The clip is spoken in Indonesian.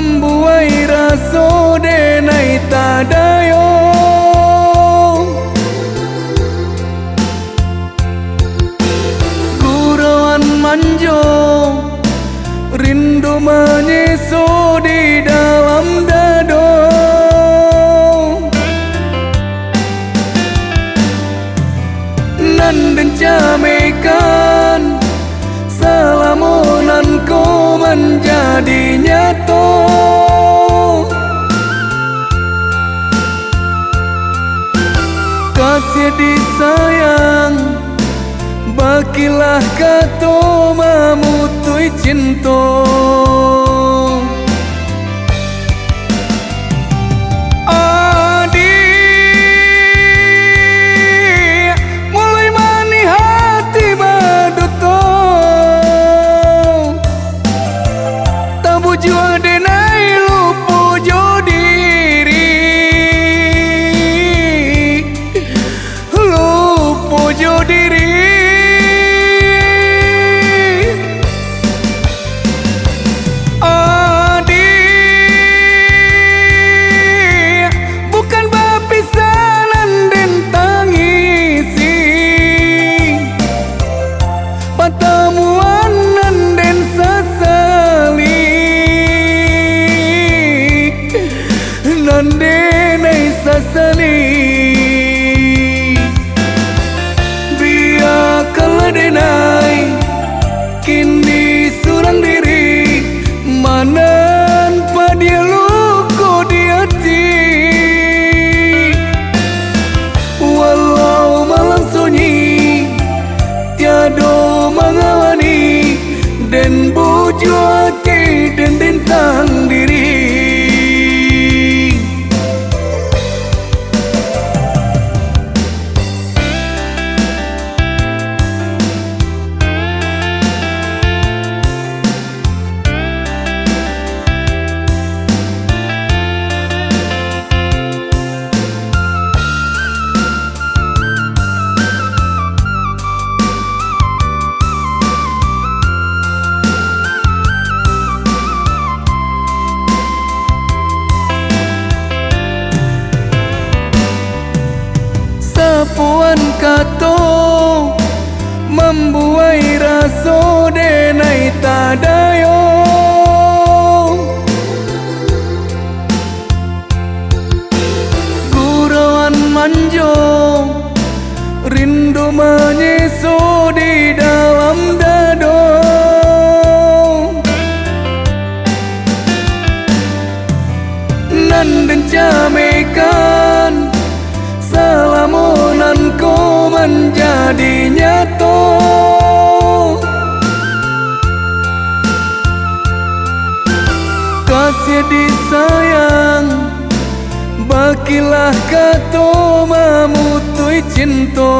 membuai raso denai tadayo gurauan manjo rindu menyesu di dalam dado nan camekan salamunanku menjadi nyata kasih disayang bakilah kato memutui cinta pertemuan dan sesali nandenai sesali biar keledenai kini surang diri manan padia luku di hati walau malam sunyi tiada mengawani dan buju hati dan tentang diri puan kato membuai raso denai tadayo gurauan manjo rindu menyesu di dalam dado nan camekan salamunanku menjadi nyata kasih disayang bakilah kato memutui cinta